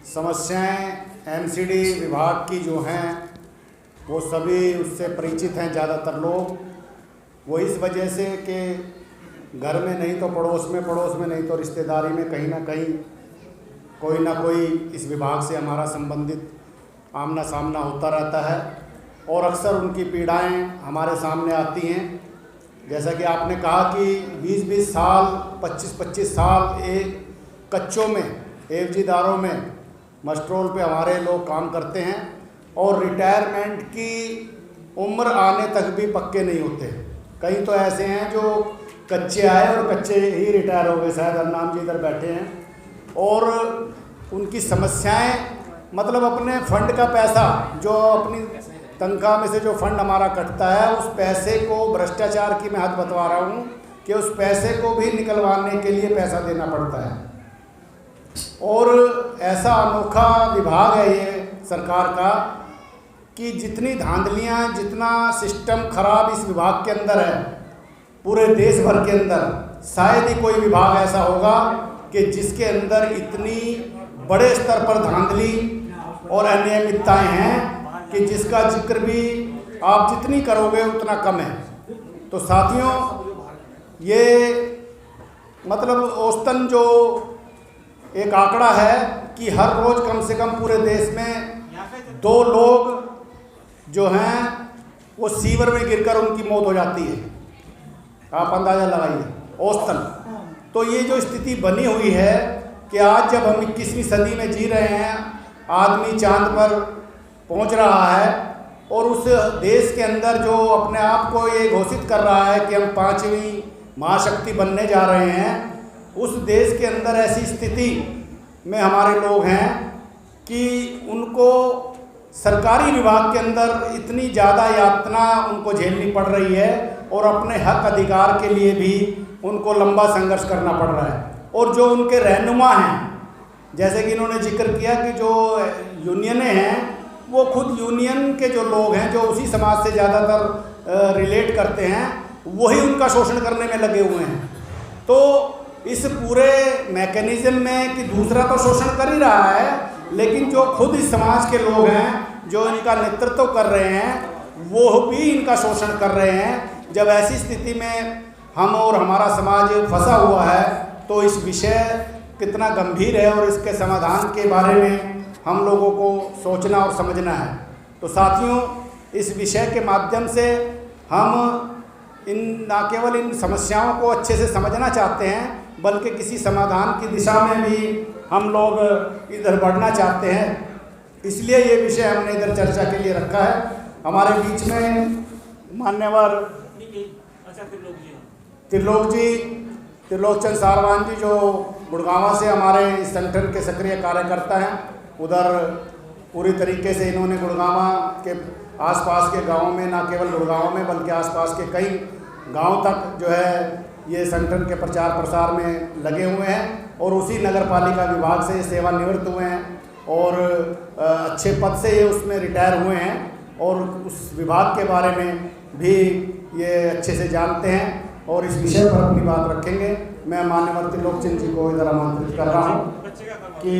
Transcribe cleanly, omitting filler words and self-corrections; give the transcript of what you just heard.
समस्याएं एमसीडी विभाग की जो हैं वो सभी उससे परिचित हैं ज़्यादातर लोग। वो इस वजह से कि घर में नहीं तो पड़ोस में नहीं तो रिश्तेदारी में कहीं ना कहीं कोई ना कोई इस विभाग से हमारा संबंधित आमना सामना होता रहता है और अक्सर उनकी पीड़ाएं हमारे सामने आती हैं। जैसा कि आपने कहा कि 20-20 साल 25-25 साल एक कच्चों में एफजीदारों में मस्ट्रोल पे हमारे लोग काम करते हैं और रिटायरमेंट की उम्र आने तक भी पक्के नहीं होते। कई तो ऐसे हैं जो कच्चे आए और कच्चे ही रिटायर हो गए, शायद अरनाम जी इधर बैठे हैं। और उनकी समस्याएं मतलब अपने फंड का पैसा जो अपनी तनख्वाह में से जो फंड हमारा कटता है उस पैसे को भ्रष्टाचार की मैं हद बतवा रहा हूँ कि उस पैसे को भी निकलवाने के लिए पैसा देना पड़ता है। और ऐसा अनोखा विभाग है ये सरकार का कि जितनी धांधलियाँ जितना सिस्टम खराब इस विभाग के अंदर है पूरे देश भर के अंदर शायद ही कोई विभाग ऐसा होगा कि जिसके अंदर इतनी बड़े स्तर पर धांधली और अनियमितताएं हैं कि जिसका जिक्र भी आप जितनी करोगे उतना कम है। तो साथियों, ये मतलब औसतन जो एक आंकड़ा है कि हर रोज़ कम से कम पूरे देश में 2 लोग जो हैं वो सीवर में गिरकर उनकी मौत हो जाती है। आप अंदाज़ा लगाइए औसतन। तो ये जो स्थिति बनी हुई है कि आज जब हम 21वीं सदी में जी रहे हैं, आदमी चांद पर पहुंच रहा है और उस देश के अंदर जो अपने आप को ये घोषित कर रहा है कि हम 5वीं महाशक्ति बनने जा रहे हैं, उस देश के अंदर ऐसी स्थिति में हमारे लोग हैं कि उनको सरकारी विभाग के अंदर इतनी ज़्यादा यातना उनको झेलनी पड़ रही है और अपने हक अधिकार के लिए भी उनको लंबा संघर्ष करना पड़ रहा है। और जो उनके रहनुमा हैं, जैसे कि इन्होंने जिक्र किया कि जो यूनियनें हैं वो खुद यूनियन के जो लोग हैं जो उसी समाज से ज़्यादातर रिलेट करते हैं वही उनका शोषण करने में लगे हुए हैं। तो इस पूरे मैकेनिज्म में कि दूसरा तो शोषण कर ही रहा है, लेकिन जो खुद इस समाज के लोग हैं जो इनका नेतृत्व कर रहे हैं वो भी इनका शोषण कर रहे हैं। जब ऐसी स्थिति में हम और हमारा समाज फंसा हुआ है तो इस विषय कितना गंभीर है और इसके समाधान के बारे में हम लोगों को सोचना और समझना है। तो साथियों, इस विषय के माध्यम से हम ना केवल इन समस्याओं को अच्छे से समझना चाहते हैं बल्कि किसी समाधान की दिशा में भी हम लोग इधर बढ़ना चाहते हैं। इसलिए ये विषय हमने इधर चर्चा के लिए रखा है। हमारे बीच में मान्यवर त्रिलोक चंद सारवान जी जो गुड़गांव से हमारे इस संगठन के सक्रिय कार्यकर्ता हैं, उधर पूरी तरीके से इन्होंने गुड़गांव के आसपास के गांवों में, ना केवल गुड़गांव में बल्कि आसपास के कई गांव तक जो है ये संगठन के प्रचार प्रसार में लगे हुए हैं और उसी नगर पालिका विभाग से सेवानिवृत्त हुए हैं और अच्छे पद से ये उसमें रिटायर हुए हैं और उस विभाग के बारे में भी ये अच्छे से जानते हैं और इस विषय पर अपनी बात रखेंगे। मैं माननीय त्रिलोक चंद जी को इधर आमंत्रित कर रहा हूँ कि